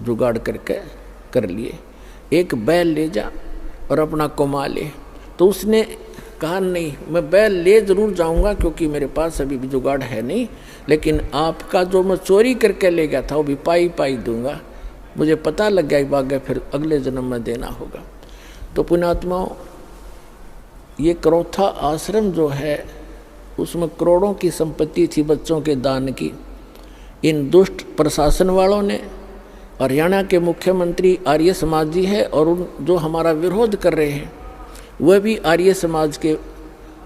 जुगाड़ करके कर लिए, एक बैल ले जा और अपना कमा ले। तो उसने कहा नहीं, मैं बैल ले जरूर जाऊंगा क्योंकि मेरे पास अभी भी जुगाड़ है नहीं, लेकिन आपका जो मैं चोरी करके ले गया था वो भी पाई पाई दूंगा, मुझे पता लग गया भाग्य फिर अगले जन्म में देना होगा। तो पुण्यात्माओं, ये करौथा आश्रम जो है उसमें करोड़ों की संपत्ति थी बच्चों के दान की। इन दुष्ट प्रशासन वालों ने, हरियाणा के मुख्यमंत्री आर्य समाज जी है और उन जो हमारा विरोध कर रहे हैं वह भी आर्य समाज के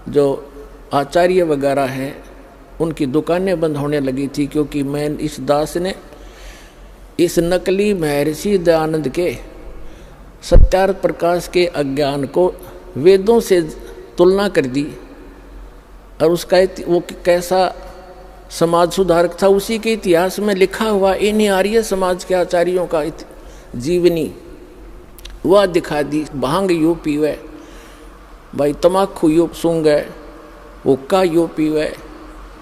जो आचार्य वगैरह हैं, उनकी दुकानें बंद होने लगी थी क्योंकि मैं इस दास ने इस नकली महर्षि दयानंद के सत्यार्थ प्रकाश के अज्ञान को वेदों से तुलना कर दी और उसका वो कैसा समाज सुधारक था उसी के इतिहास में लिखा हुआ इन्हीं आर्य समाज के आचार्यों का जीवनी वह दिखा दी। भांग यो पीवे भाई, तमाकू यो सूंघे, हुक्का यो पीवे,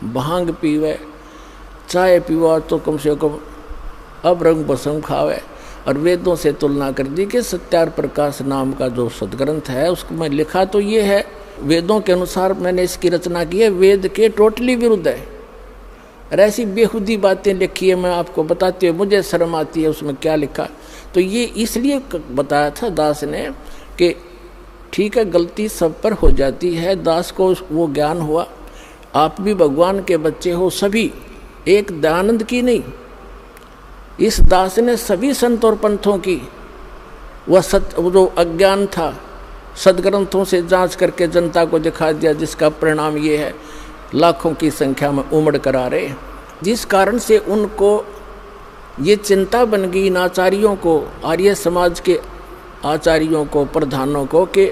भांग पीवे, चाय पीवा तो कम से कम अब रंग बसम खावे, और वेदों से तुलना कर दी कि सत्यार्थ प्रकाश नाम का जो सदग्रंथ है उसमें लिखा तो ये है, वेदों के अनुसार मैंने इसकी रचना की है, वेद के टोटली विरुद्ध है। और ऐसी बेहुदी बातें लिखी है, मैं आपको बताते हुए मुझे शर्म आती है उसमें क्या लिखा। तो ये इसलिए बताया था दास ने कि ठीक है गलती सब पर हो जाती है, दास को वो ज्ञान हुआ, आप भी भगवान के बच्चे हो सभी, एक दयानंद की नहीं, इस दास ने सभी संत और पंथों की वह जो अज्ञान था सदग्रंथों से जांच करके जनता को दिखा दिया, जिसका परिणाम ये है लाखों की संख्या में उमड़ कर आ रहे, जिस कारण से उनको ये चिंता बन गई इन आचार्यों को, आर्य समाज के आचार्यों को, प्रधानों को, कि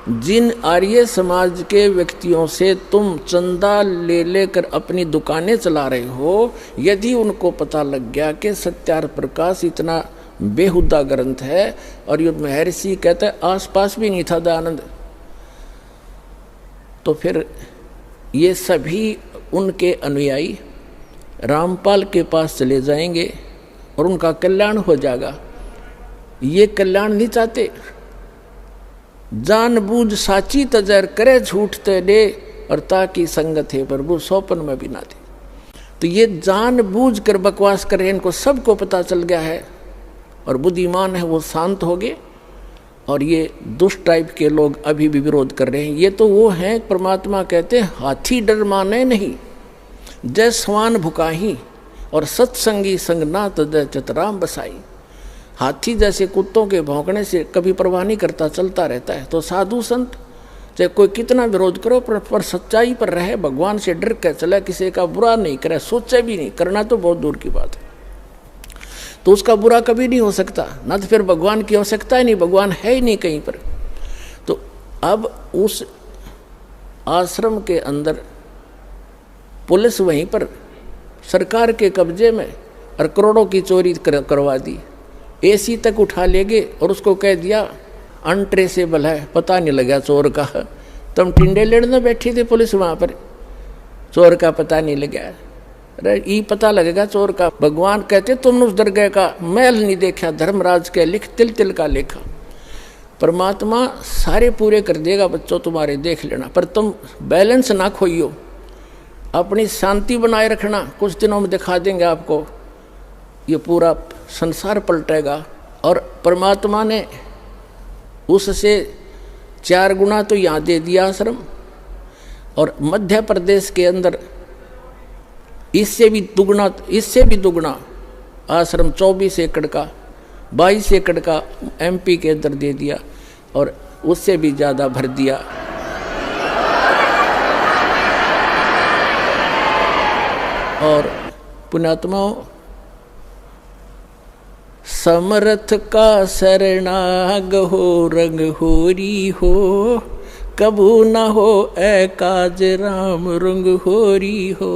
जिन आर्य समाज के व्यक्तियों से तुम चंदा ले लेकर अपनी दुकानें चला रहे हो, यदि उनको पता लग गया कि सत्यार्थ प्रकाश इतना बेहुदा ग्रंथ है और ये महर्षि कहते हैं आसपास भी नहीं था दयानंद, तो फिर ये सभी उनके अनुयायी रामपाल के पास चले जाएंगे और उनका कल्याण हो जाएगा। ये कल्याण नहीं चाहते, जानबूझ साची तजर करे झूठ ते दे और ताकि संगत है प्रभु सौपन में भी ना दे। तो ये जानबूझ कर बकवास कर रहे हैं, इनको सबको पता चल गया है और बुद्धिमान है वो शांत हो गए, और ये दुष्ट टाइप के लोग अभी भी विरोध कर रहे हैं। ये तो वो हैं, परमात्मा कहते हैं हाथी डर माने नहीं, जय स्वान भुकाही और सत्संगी संग ना तजय चतराम बसाई। हाथी जैसे कुत्तों के भौंकने से कभी परवाह नहीं करता, चलता रहता है। तो साधु संत चाहे कोई कितना विरोध करो पर सच्चाई पर रहे, भगवान से डर कर चले, किसी का बुरा नहीं करे, सोचे भी नहीं, करना तो बहुत दूर की बात है, तो उसका बुरा कभी नहीं हो सकता ना, तो फिर भगवान की आवश्यकता ही नहीं, भगवान है ही नहीं कहीं पर। तो अब उस आश्रम के अंदर पुलिस वहीं पर सरकार के कब्जे में और करोड़ों की चोरी करवा दी, एसी तक उठा ले गए और उसको कह दिया अनट्रेसेबल है, पता नहीं लगा चोर का। तुम टिंडे लेने बैठी थे पुलिस वहाँ पर, चोर का पता नहीं लगा, अरे ये पता लगेगा चोर का। भगवान कहते तुमने उस दरगाह का महल नहीं देखा, धर्मराज के लिख तिल तिल का लेखा। परमात्मा सारे पूरे कर देगा बच्चों तुम्हारे, देख लेना, पर तुम बैलेंस ना खोइयो, अपनी शांति बनाए रखना। कुछ दिनों में दिखा देंगे आपको, ये पूरा संसार पलटेगा। और परमात्मा ने उससे 4 गुना तो यहाँ दे दिया आश्रम, और मध्य प्रदेश के अंदर इससे भी दुगना आश्रम 24 एकड़ का, 22 एकड़ का MP के अंदर दे दिया, और उससे भी ज़्यादा भर दिया। और पुण्यात्माओं, समर्थ का शरणाग हो, रंग होरी हो, कबू न हो ए काज राम रंग होरी हो।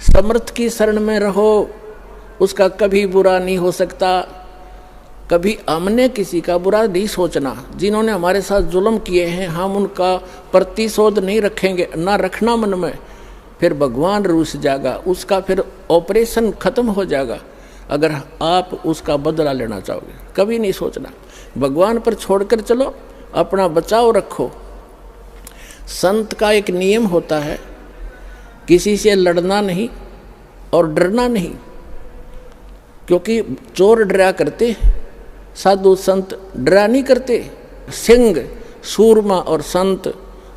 समर्थ की शरण में रहो, उसका कभी बुरा नहीं हो सकता। कभी हमने किसी का बुरा नहीं सोचना, जिन्होंने हमारे साथ जुल्म किए हैं हम उनका प्रतिशोध नहीं रखेंगे, ना रखना मन में, फिर भगवान रूस जाएगा, उसका फिर ऑपरेशन खत्म हो जाएगा। अगर आप उसका बदला लेना चाहोगे। कभी नहीं सोचना, भगवान पर छोड़कर चलो, अपना बचाव रखो। संत का एक नियम होता है, किसी से लड़ना नहीं और डरना नहीं, क्योंकि चोर डरा करते, साधु संत डरा नहीं करते। सिंह, सूरमा और संत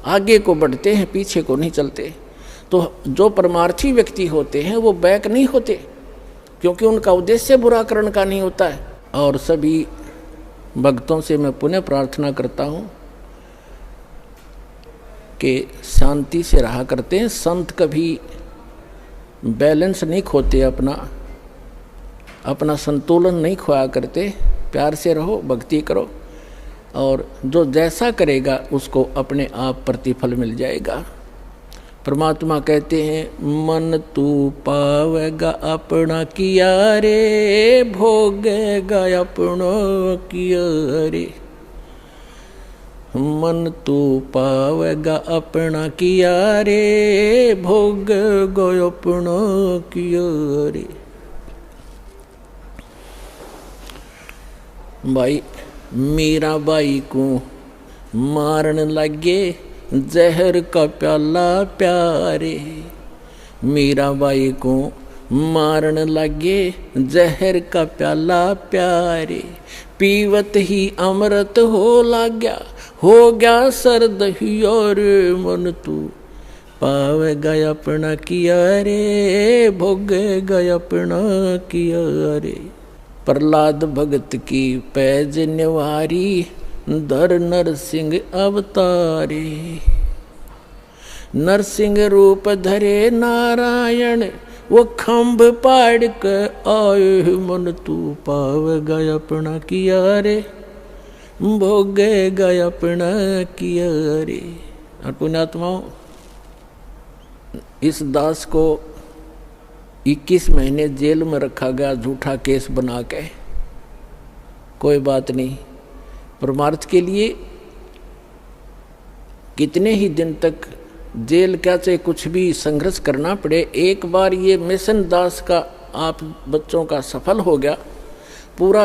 आगे को बढ़ते हैं, पीछे को नहीं चलते। तो जो परमार्थी व्यक्ति होते हैं वो बैक नहीं होते, क्योंकि उनका उद्देश्य बुरा करने का नहीं होता है। और सभी भक्तों से मैं पुनः प्रार्थना करता हूँ कि शांति से रहा करते हैं। संत कभी बैलेंस नहीं खोते, अपना संतुलन नहीं खोया करते। प्यार से रहो, भक्ति करो, और जो जैसा करेगा उसको अपने आप प्रतिफल मिल जाएगा। परमात्मा कहते हैं, मन तू पावेगा अपना किया रे, भोगेगा अपनो किया रे। मन तू पावेगा अपना किया रे, भोगेगा अपनो किया रे। भाई मीराबाई को मारन लगे जहर का प्याला प्यारे, मीराबाई को मारन लगे जहर का प्याला प्यारे। पीवत ही अमृत हो गया सर्द ही और मन तू पावेगा अपना किया रे, भोगेगा अपना किया रे। प्रहलाद भगत की पैज निवारी, धर नरसिंह अवतारे। नरसिंह रूप धरे नारायण, वो खम्भ पाड़ के आए, मन तू पावेगा अपना किया रे, भोगेगा अपना किया रे। और पुण्यात्माओं, इस दास को 21 महीने जेल में रखा गया, झूठा केस बना के। कोई बात नहीं, परमार्थ के लिए कितने ही दिन तक जेल क्या चाहे कुछ भी संघर्ष करना पड़े, एक बार ये मिशन दास का आप बच्चों का सफल हो गया, पूरा